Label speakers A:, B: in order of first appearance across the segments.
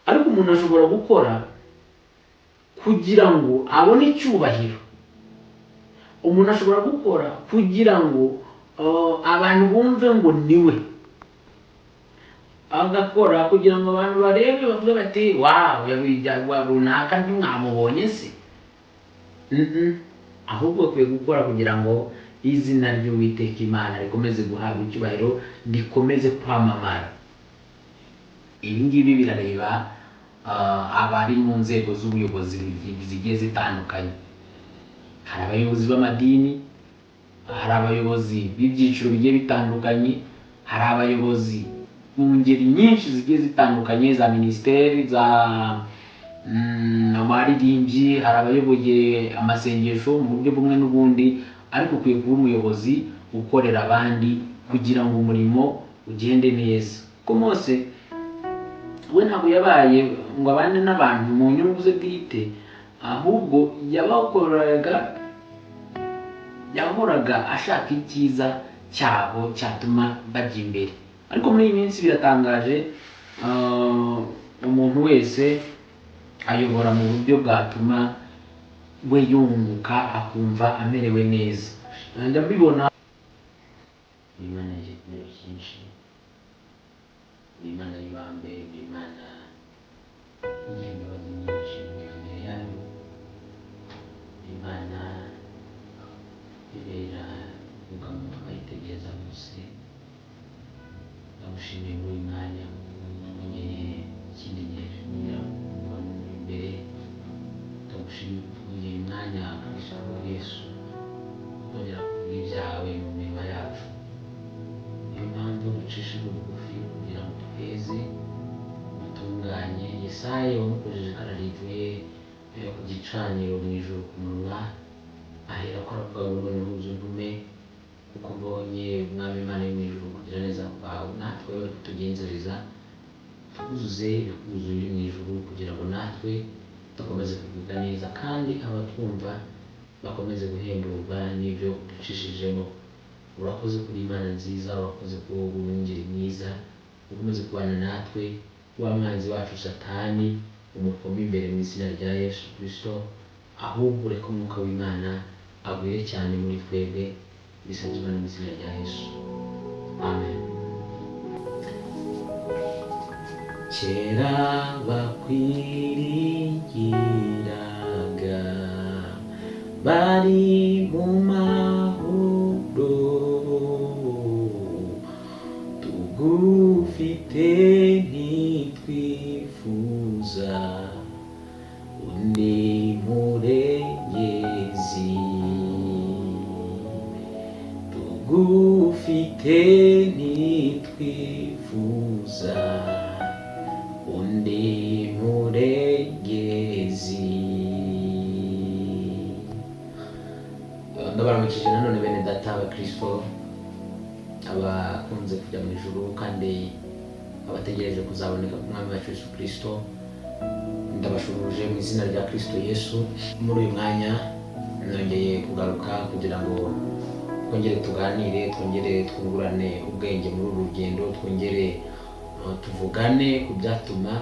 A: ariko umuntu ashobora gukora kugira ngo abone icyubahiro. Umuntu ashobora gukora kugira ngo abantu bumve ngo niwe. Agakora kugira ngo abantu barebe bavuge bati wow, yabijyagwa runaka ntimwamubonye se. Ahubwo akwiye gukora kugira ngo izina ry'Uwiteka Imana rikomeze guhabwa icyubahiro, rikomeze kwamamara. Ibi ngibi birareba abari mu nzego z'ubuyobozi zigiye zitandukanye. Hari abayobozi b'amadini, hari abayobozi b'ibyiciro bigiye bitandukanye, hari abayobozi mu ngeri nyinshi zigiye zitandukanye, za minisiteri, za amaririmbyi, hari abayoboye amasengesho mu buryo bumwe n'ubundi. Ariko ukwiye kuba umuyobozi ukorera abandi kugira ngo umurimo ugende neza. Kuko Mose we ntabwo yabaye ngo abane n'abantu mu nyungu ze bwite, ahubwo yahoraga ashaka icyiza cyabo cyatuma bajya imbere. Ariko muri iyi minsi biratangaje, umuntu wese ayobora mu buryo bwatuma we yunguka akumva amerewe neza. Ndabibona Imana igiye cyinshi, Imana y'ibambe, Imana y'imbabazi nyinshi imbere yayo, Imana ibera umuntu akayitegereza Mose. Ndamushimiye muri uyu mwanya mwongeye ikindi gihe imbere. Ndamushimiye uyu mwanya Kristo Yesu kongera kuvuga ibyawe mu mirimo yacu. Niyo mpamvu ducisha bugufi kugira ngo tweze dutunganye. Yesaya wamukojeje kararivuye ku gicaniro mu ijuru ku munwa, ahera ko aravuga ngo ntuze ntume kuko mbonye Umwami Imana yo mu ijuru kugira neza kwawe. Natwe bari kutugenzereza tuzuze ibikuzuye mu ijuru kugira ngo natwe dukomeze kuvuga neza, kandi abatwumva bakomeze guhemburwa n'ibyo ducishijemo. Urakoze kuri Imana nziza, urakoze ko umwungeri mwiza, ukomeze kubana natwe. Wa mwanzi wacu Satani umukome imbere mu izina rya Yesu Kristo, ahubwo ureke umwuka w'Imana agwire cyane muri twebwe. Bisabwe mu izina rya Yesu, amen. Kera bakwiringiraga bari mu mahoro, tugufite ntitwifuza undi murengezi. Tugufite ntitwifuza undi murengezi. Ndabaramukije nanone bene data abakristo, abakunze kujya mu ijuru kandi abategereje kuzaboneka k'Umwami wacu Yesu Kristo. Ndabashuruje mu izina rya Kristo Yesu. Muri uyu mwanya nongeye kugaruka kugira ngo twongere tuganire, twongere twungurane ubwenge muri uru rugendo, twongere tuvugane ku byatuma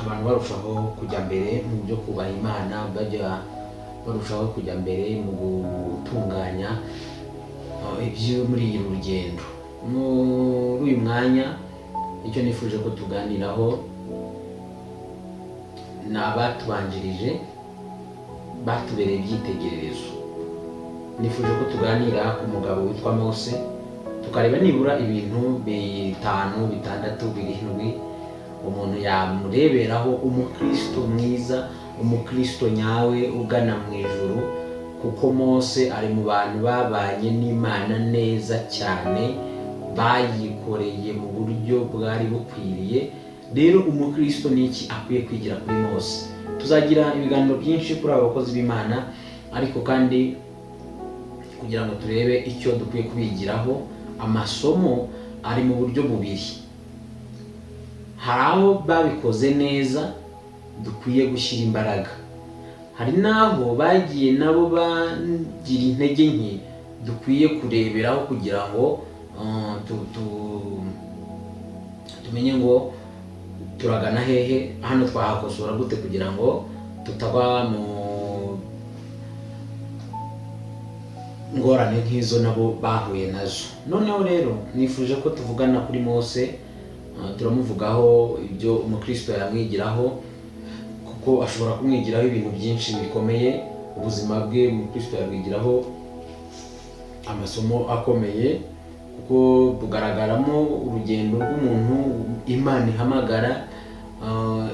A: abantu barushaho kujya mbere mu byo kubaha Imana, barushaho kujya mbere mu gutunganya ibyo muri uru rugendo. Muri uyu mwanya icyo nifuje ko tuganiraho ni abatubanjirije batubereye ibyitegererezo. Nifuje ko tuganira ku mugabo witwa Mose, tukareba nibura ibintu 5, 6, 7 umuntu yamureberaho umukristo mwiza, umukristo nyawe ugana mu ijuru. Kuko Mose ari mu bantu babanye n'Imana neza cyane, bayikoreye mu buryo bwari bukwiriye. Rero umukristo ni iki akwiye kwigira kuri Mose? Tuzagira ibiganiro byinshi kuri aba bakozi b'Imana, ariko kandi kugira ngo turebe icyo dukwiye kubigiraho, amasomo ari mu buryo bubiri. Hari aho babikoze neza dukwiye gushyira imbaraga, hari n'aho bagiye nabo bagira intege nke dukwiye kureberaho kugira ngo tumenye ngo
B: turagana hehe, hano twahakosora gute kugira ngo tutaba mu ngorane nk'izo nabo bahuye nazo. Noneho rero nifuje ko tuvugana kuri Mose, turamuvugaho ibyo umukristo yamwigiraho, kuko ashobora kumwigiraho ibintu byinshi bikomeye. Ubuzima bwe umukristo yabwigiraho amasomo akomeye, kuko bugaragaramo urugendo rw'umuntu Imana ihamagara,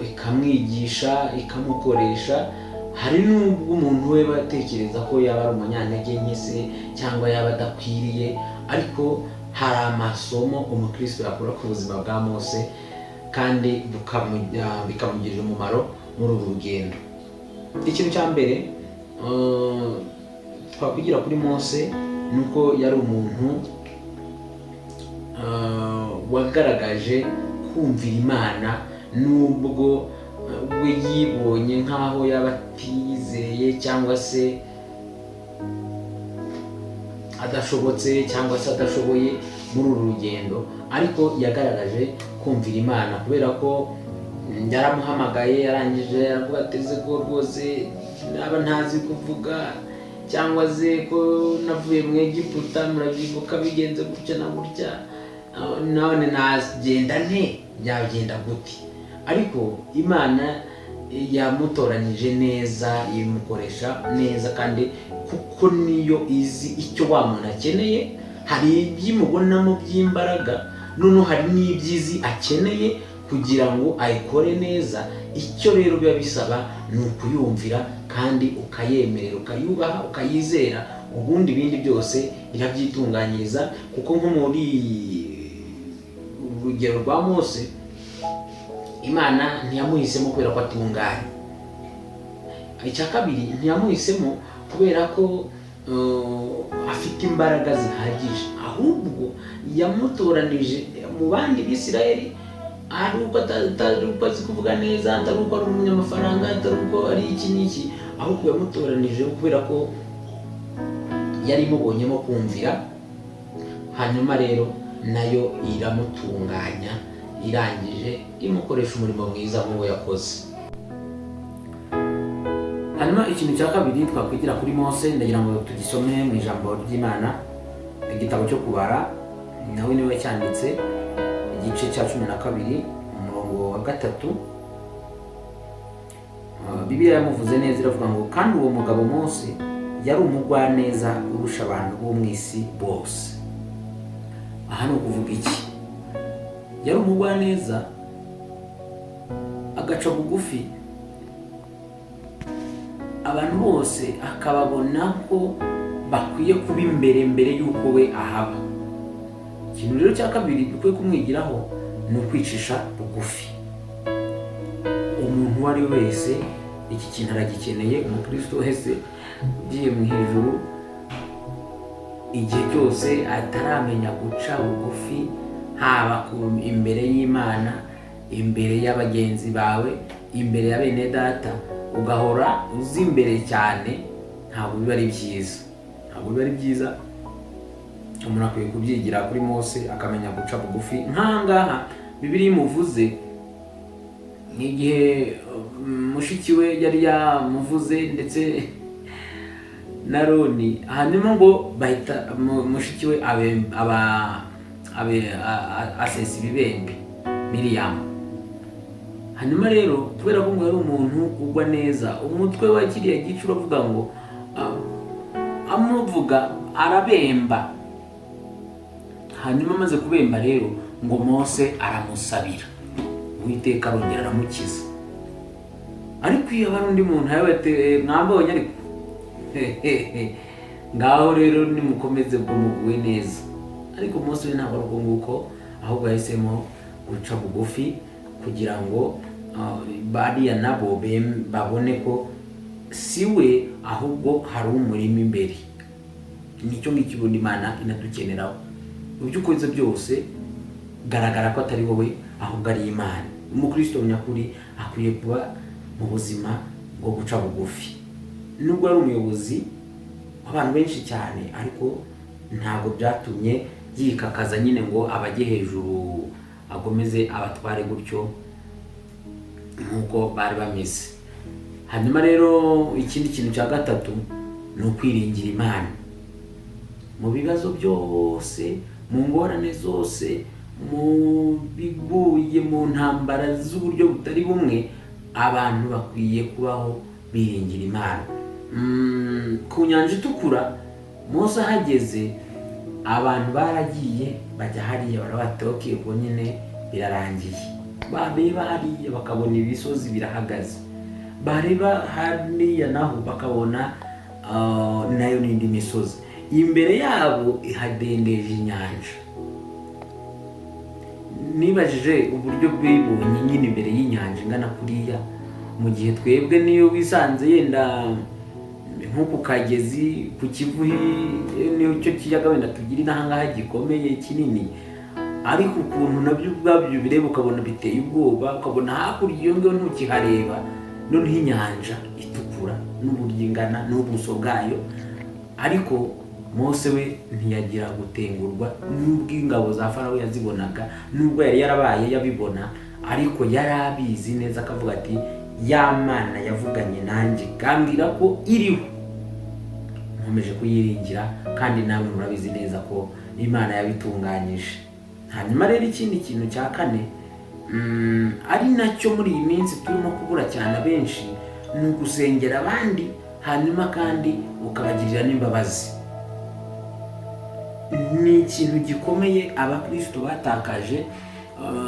B: ikamwigisha, ikamukoresha. Hari n'ubwo umuntu we batekereza ko yaba ari umunyantege nke se cyangwa yaba adakwiriye, ariko hari amasomo umukristo yakura ku buzima bwa Mose kandi bikamugirira umumaro muri uru rugendo. Ikintu cya mbere twakwigira kuri Mose nuko yari umuntu wagaragaje kumvira Imana, nubwo we yibonye nk'aho yaba atizeye cyangwa se adashobotse cyangwa se adashoboye muri uru rugendo, ariko yagaragaje kumvira Imana kubera ko yaramuhamagaye, yarangije aravuga ateze ko rwose naba ntazi kuvuga cyangwa se ko navuye mu Egiputa, murabyibuka bigenze gutya na gutya, none nagenda nte, byagenda gute? Ariko Imana yamutoranyije neza, imukoresha neza, kandi kuko niyo izi icyo wa muntu akeneye. Hari ibyimubonamo by'imbaraga, noneho hari n'ibyizi akeneye kugira ngo ayikore neza. Icyo rero biba bisaba ni ukuyumvira kandi ukayemerera, ukayubaha, ukayizera, ubundi ibindi byose irabyitunganyiriza. Kuko nko muri urugero rwa Mose, Imana ntiyamuhisemo kubera ko atunganye. Icya kabiri, ntiyamuhisemo kubera ko afite imbaraga zihagije, ahubwo yamutoranije mu bandi Bisirayeli, ari uko atari uko azi kuvuga neza, atari uko ari umunyamafaranga, atari uko ari iki n'iki, ahubwo yamutoranije kubera ko yari imubonyemo kumvira. Hanyuma rero nayo iramutunganya, irangije imukoresha umurimo mwiza nk'uwo yakoze. Hanyuma ikintu cya kabiri twakwigira kuri Mose, ndagira ngo tugisome mu ijambo ry'Imana, igitabo cyo Kubara, nawe niwe cyanditse, igice cya 12 umurongo wa 3. Bibiliya yamuvuze neza, iravuga ngo kandi uwo mugabo Mose yari umugwaneza urusha abantu bo mu isi bose. Aha ni ukuvuga iki? Yari umugwaneza, agaca bugufi abantu bose, akababona ko bakwiye kuba imbere y'uko we ahaba. Ikintu rero cya kabiri dukwiye kumwigiraho ni ukwicisha bugufi. Umuntu uwo ari wese iki kintu aragikeneye. Umukristo wese ugiye mu hejuru, igihe cyose ataramenya guca bugufi, haba imbere y'Imana, imbere y'abagenzi bawe, imbere ya bene data, ugahora uzi imbere cyane, ntabwo biba ari byiza. Umuntu akwiye kubyigira kuri Mose, akamenya guca bugufi. Nkangaha Bibiliya imuvuze n'igihe mushiki we yari yamuvuze ndetse na Aroni, hanyuma ngo bahita mushiki we asesa ibibembe Miriyamu. Hanyuma rero kubera ko ngo yari umuntu ugwa neza, umutwe wa kiriya gice uravuga ngo amuvuga arabemba. Hanyuma amaze kubemba rero ngo Mose aramusabira, Uwiteka arongera aramukiza. Ariko iyo hari undi muntu yabate mwambonye, ariko ngaho rero nimukomeze ngo muguwe neza. Ariko Mose we ntabwo ari nguko, ahubwo yahisemo guca bugufi kugira ngo bariya nabo babone ko si we ahubwo hari umurimo imbere. Nicyo ngicyo Imana inadukeneraho. Ibyo ukoze byose garagara ko atari wowe ahubwo ari Imana. Umukristo nyakuri akwiye kuba mu buzima bwo guca bugufi. Nubwo ari umuyobozi w'abantu benshi cyane, ariko ntabwo byatumye yikakaza nyine ngo abajye hejuru agomeze abatware gutyo. nk'uko bari bameze. Hanyuma rero ikindi kintu cya gatatu ni ukwiringira Imana mu bibazo byose, mu ngorane zose, mu biguye mu ntambara z'uburyo butari bumwe. Abantu bakwiye kubaho biringira Imana. Ku nyanja itukura Mose ahageze, abantu baragiye bajya hariya barabatoke, ubwo nyine birarangiye. Bareba hariya bakabona ibisozi birahagaze, bareba hariya naho bakabona nayo n'indi misozi. Imbere yabo hadendeje inyanja. Nibajije uburyo bwibonye nyine imbere y'inyanja ingana kuriya, mu gihe twebwe niyo wisanze yenda nko ku Kagezi, ku Kivu, niyo cyo kiyaga wenda tugira inahangaha gikomeye kinini, ariko ukuntu nabyo ubwabyo bireba ukabona biteye ubwoba, ukabona hakurya iyo ngiyo ntukihareba. Noneho inyanja itukura n'uburyo ingana n'ubuso bwayo, ariko Mose we ntiyagira gutengurwa n'ubwo ingabo za Farawo yazibonaga, n'ubwo yari yarabaye yabibona, ariko yari abizi neza akavuga ati ya Mana yavuganye nanjye kambwira ko iriho, nkomeje kuyiringira, kandi namwe murabizi neza ko Imana yabitunganyije. Hanyuma rero ikindi kintu cya kane, ari nacyo muri iyi minsi turimo kubura cyane abenshi, ni ugusengera abandi, hanyuma kandi ukabagirira n'imbabazi. Ni ikintu gikomeye abakristo batakaje.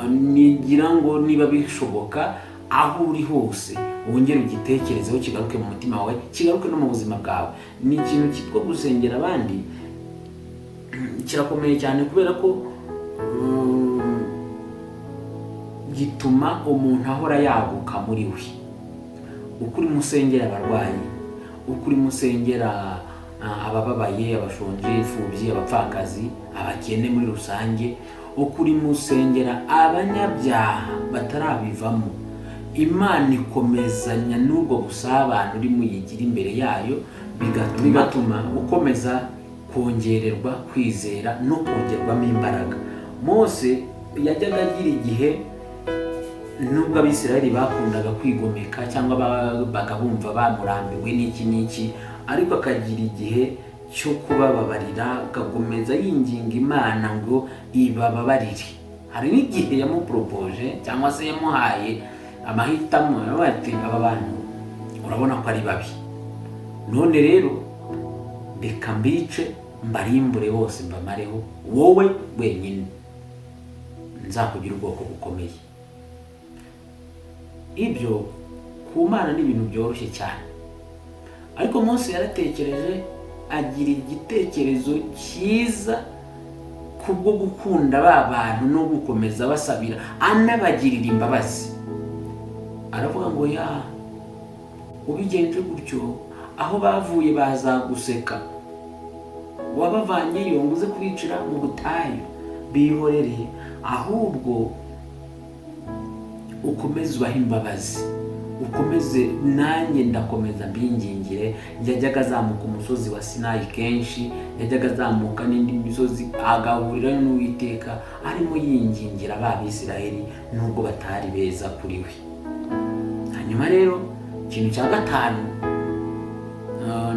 B: Nigira ngo niba bishoboka, aho uri hose wongere ugitekerezeho, kigaruke mu mutima wawe, kigaruke no mu buzima bwawe. Ni ikintu cyitwa gusengera abandi, kirakomeye cyane kubera ko gituma umuntu ahora yaguka muri we. Ukuri musengera abarwayi, ukuri musengera abababaye, abashonje, imfubyi, abapfakazi, abakene muri rusange, ukuri musengera abanyabyaha batarabivamo, Imana ikomezanya n'ubwo busabane uri muyigira imbere yayo, bigatuma ukomeza kongererwa kwizera no kongerwamo imbaraga. Mose yajyaga agira igihe, nubwo Abisirayeli bakundaga kwigomeka cyangwa bakabumva bamurambiwe n'iki, ariko akagira igihe cyo kubababarira, akagomeza yinginga Imana ngo ibababarire. Hari n'igihe yamuporopoje cyangwa se yamuhaye amahitamo, ati aba bantu urabona ko ari babi, none rero reka mbice mbarimbure bose mbamareho, wowe wenyine nzakugira ubwoko bukomeye. Ibyo ku Mana ni ibintu byoroshye cyane, ariko Mose yaratekereje, agira igitekerezo cyiza kubwo gukunda ba bantu no gukomeza basabira, anabagirira imbabazi. Aravuga ngo ubigenje gutyo, aho bavuye bazaguseka, wabavanyeyo ngo uze kubicira mu butayu, bihorere, ahubwo ukomeze ubahe imbabazi, ukomeze nanjye ndakomeza mbingingire. Yajyaga azamuka umusozi wa Sinayi kenshi, yajyaga azamuka n'indi misozi agahurira n'Uwiteka, arimo yingingira ab'Abisirayeli nubwo batari beza kuri we. Hanyuma rero ikintu cya gatanu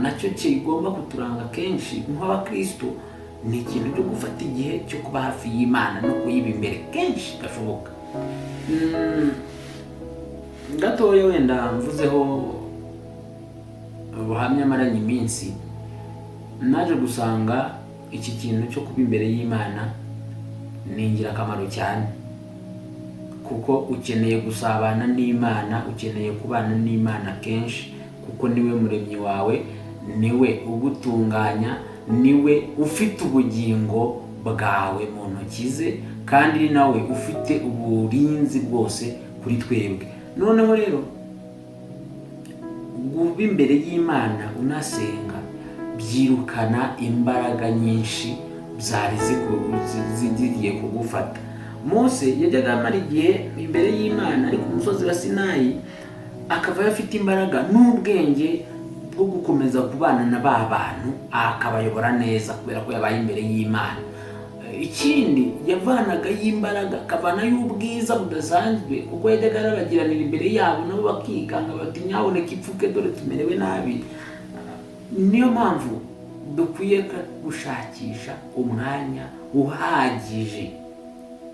B: nacyo kigomba kuturanga kenshi nk'abakristo, ni ikintu cyo gufata igihe cyo kuba hafi y'Imana no kuyiba imbere kenshi gashoboka. Gatoya wenda mvuzeho ubuhamya maranye iminsi, naje gusanga iki kintu cyo kuba imbere y'Imana ni ingirakamaro cyane, kuko ukeneye gusabana n'Imana, ukeneye kubana n'Imana kenshi, kuko niwe muremyi wawe, niwe ugutunganya, niwe ufite ubugingo bwawe mu ntoki ze, kandi ni nawe ufite uburinzi bwose kuri twebwe. Noneho rero kuba imbere y'Imana unasenga byirukana imbaraga nyinshi zari zigiye kugufata. Mose yajyaga amara igihe imbere y'Imana ari ku musozi wa Sinayi, akava afite imbaraga n'ubwenge bwo gukomeza kubana na ba bantu, akabayobora neza kubera ko yabaye imbere y'Imana. ikindi yavanagayo imbaraga, akavanayo ubwiza budasanzwe, kuko yajyaga arabagiranira imbere yabo nabo bakikanga bati nyaboneka ipfuke dore tumerewe nabi. Niyo mpamvu dukwiye gushakisha umwanya uhagije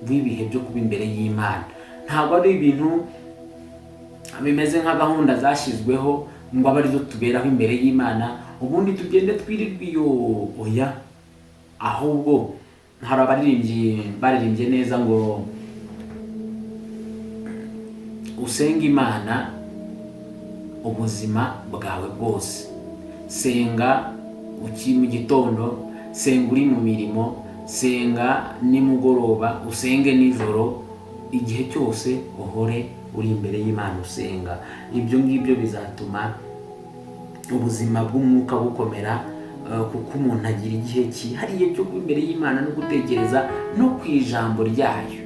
B: w'ibihe byo kuba imbere y'Imana. Ntabwo ari ibintu bimeze nka gahunda zashyizweho ngo abe arizo tuberaho imbere y'Imana ubundi tugende twirirwa iyo. Oya, ahubwo hari abaririmbyi baririmbye neza ngo usenga Imana ubuzima bwawe bwose. Senga mu gitondo, senga uri mu mirimo, senga nimugoroba, usenge nijoro, igihe cyose uhore uri imbere y'Imana usenga. Ibyo ngibyo bizatuma ubuzima bw'umwuka bukomera, kuko umuntu agira igihe cyihariye cyo kuba imbere y'Imana no gutekereza no ku ijambo ryayo.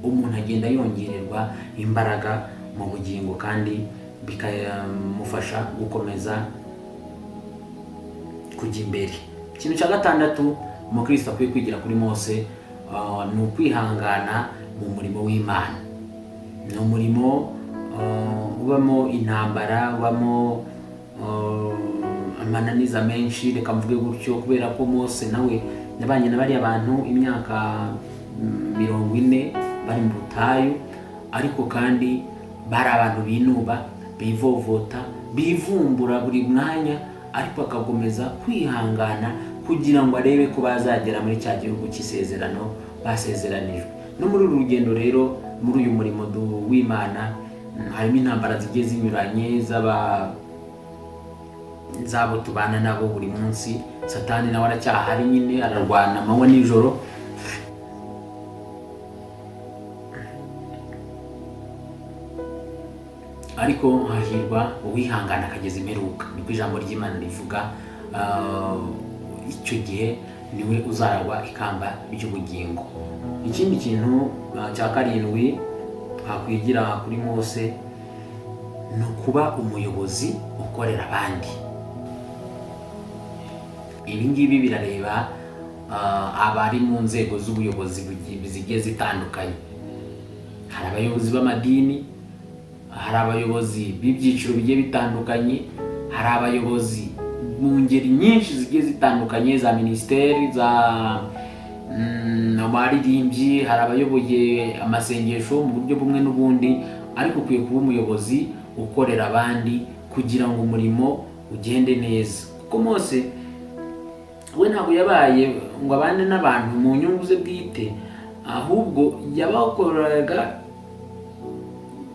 B: Umuntu agenda yongererwa imbaraga mu bugingo kandi bikamufasha gukomeza kujya imbere. Ikintu cya gatandatu umukristo akwiye kwigira kuri Mose ni ukwihangana mu murimo w'Imana. Ni umurimo ubamo intambara, ubamo amananiza menshi, reka mvuge gutyo, kubera ko Mose nawe yabanye na bariya bantu imyaka 40 bari mu butayu, ariko kandi bari abantu binuba, bivovota, bivumbura buri mwanya, ariko akakomeza kwihangana kugira ngo arebe ko bazagera muri cya gihugu cy'isezerano basezeranijwe. No muri uru rugendo rero, muri uyu murimo w'Imana, harimo intambara zigiye zinyuranye zabo tubana nabo buri munsi. Satani nawe aracyahari nyine, ararwana amanywa nijoro, ariko hahirwa uwihangana akageza imperuka, niko ijambo ry'Imana rivuga. Icyo gihe niwe uzaragwa ikamba ry'ubugingo. Ikindi kintu cya karindwi twakwigira kuri Mose ni ukuba umuyobozi ukorera abandi. Ibi ngibi birareba abari mu nzego z'ubuyobozi zigiye zitandukanye. Hari abayobozi b'amadini, hari abayobozi b'ibyiciro bigiye bitandukanye, hari abayobozi mu ngeri nyinshi zigiye zitandukanye, za minisiteri, za abaririmbyi, hari abayoboye amasengesho mu buryo bumwe n'ubundi, ariko ukwiye kuba umuyobozi ukorera abandi kugira ngo umurimo ugende neza. Kuko Mose we ntabwo yabaye ngo abane n'abantu mu nyungu ze bwite, ahubwo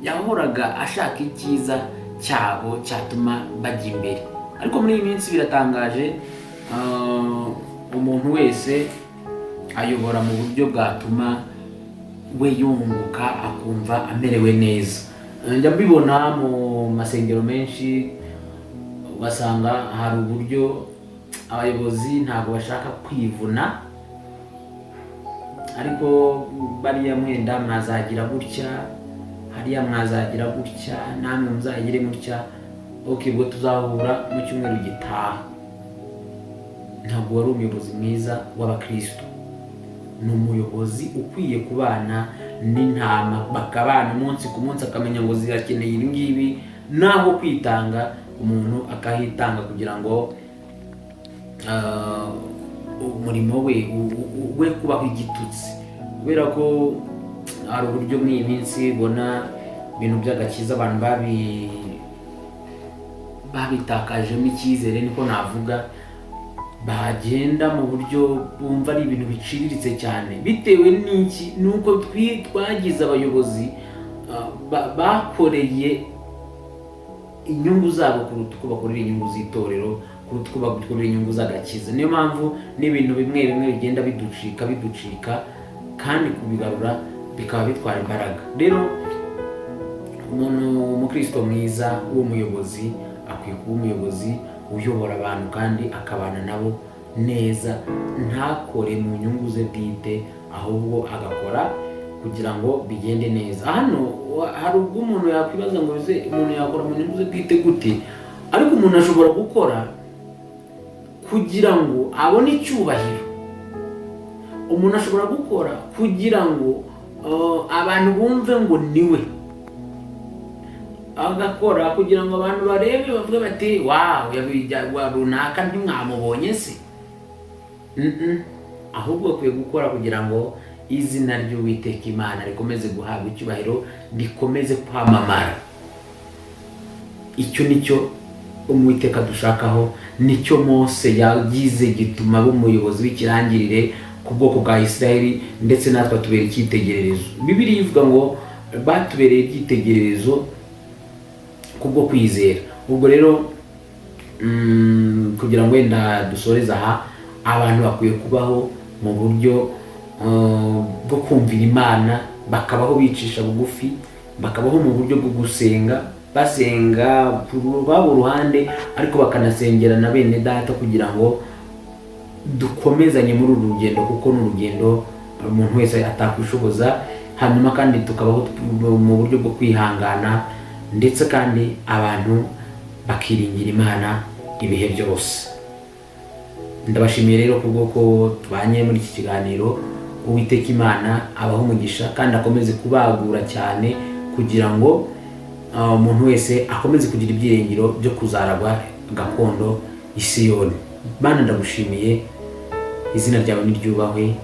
B: yahoraga ashaka icyiza cyabo cyatuma bajya imbere. Ariko muri iyi minsi biratangaje, umuntu wese ayobora mu buryo bwatuma we yunguka akumva amerewe neza. Njya mbibona mu masengero menshi, ugasanga hari uburyo abayobozi ntabwo bashaka kwivuna, ariko bariya mwenda mwazagira gutya, hariya mwazagira gutya, namwe muzagire mutya, ubwo tuzahura mu cyumweru gitaha. Ntabwo wari umuyobozi mwiza w'abakristo. Ni umuyobozi ukwiye kubana n'intama, bakabana umunsi ku munsi, akamenya ngo zirakeneye ibi ngibi, naho kwitanga umuntu akahitanga kugira ngo umurimo we kubaho igitutsi. Kubera ko hari uburyo muri iyi minsi ubona ibintu by'agakiza abantu babitakajemo icyizere, niko navuga, bagenda mu buryo bumva ari ibintu biciriritse cyane. Bitewe n'iki? Nuko twagize abayobozi bakoreye inyungu zabo kuruta uko bakorera inyungu z'itorero, kuruta uko bakorera inyungu z'agakiza. Niyo mpamvu n'ibintu bimwe bigenda biducika kandi kubigarura bikaba bitwara imbaraga. Rero umukristo mwiza w'umuyobozi akwiye kuba umuyobozi uyobora abantu kandi akabana nabo neza, ntakore mu nyungu ze bwite, ahubwo agakora kugira ngo bigende neza. Hano hari ubwo umuntu yakwibaza ngo umuntu yakora mu nyungu ze bwite gute? Ariko umuntu ashobora gukora kugira ngo abone icyubahiro, umuntu ashobora gukora kugira ngo abantu bumve ngo niwe, agakora kugira ngo abantu barebe bavuge bati wawu runaka ntimwamubonye se. Ahubwo akwiye gukora kugira ngo izina ry'Uwiteka Imana rikomeze guhabwa icyubahiro, rikomeze kwamamara. Icyo nicyo Uwiteka dushakaho, nicyo Mose yagize gituma aba umuyobozi w'ikirangirire ku bwoko bwa Isiraheli, ndetse natwe atubera icyitegererezo. Bibiliya ivuga ngo batubereye icyitegererezo kubwo kwizera. Ubwo rero kugira ngo wenda dusoreze aha, abantu bakwiye kubaho mu buryo bwo kumvira Imana, bakabaho bicisha bugufi, bakabaho mu buryo bwo gusenga, basenga baba uruhande ariko bakanasengera na bene data, kugira ngo dukomezanye muri uru rugendo, kuko n'urugendo umuntu wese atakwishoboza. Hanyuma kandi tukabaho mu buryo bwo kwihangana, ndetse kandi abantu bakiringira Imana ibihe byose. Ndabashimiye rero kubwo ko tubanye muri iki kiganiro. Uwiteka Imana abaho umugisha kandi akomeze kubagura cyane, kugira ngo umuntu wese akomeze kugira ibyiringiro byo kuzaragwa gakondo i Siyoni. Mana, ndagushimiye, izina ryawe niryubahwe,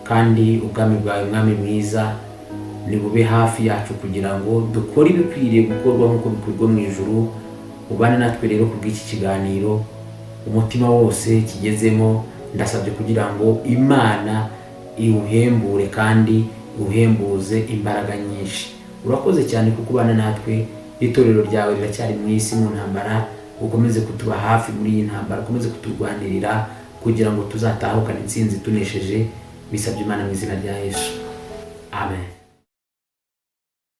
B: kandi ubwami bwawe mwami mwiza nibube hafi yacu, kugira ngo dukore ibikwiriye gukorwa nk'uko bikorwa mu ijuru. Ubane natwe rero ku bw'iki kiganiro, umutima wose kigezemo, ndasabye kugira ngo Imana iwuhembure kandi iwuhembuze imbaraga nyinshi. Urakoze cyane kuko ubana natwe, itorero ryawe riracyari mu isi mu ntambara. Ukomeze kutuba hafi muri iyi ntambara, ukomeze kuturwanirira kugira ngo tuzatahukane intsinzi tunesheje. Bisabye Imana mu izina rya Yesu, amen.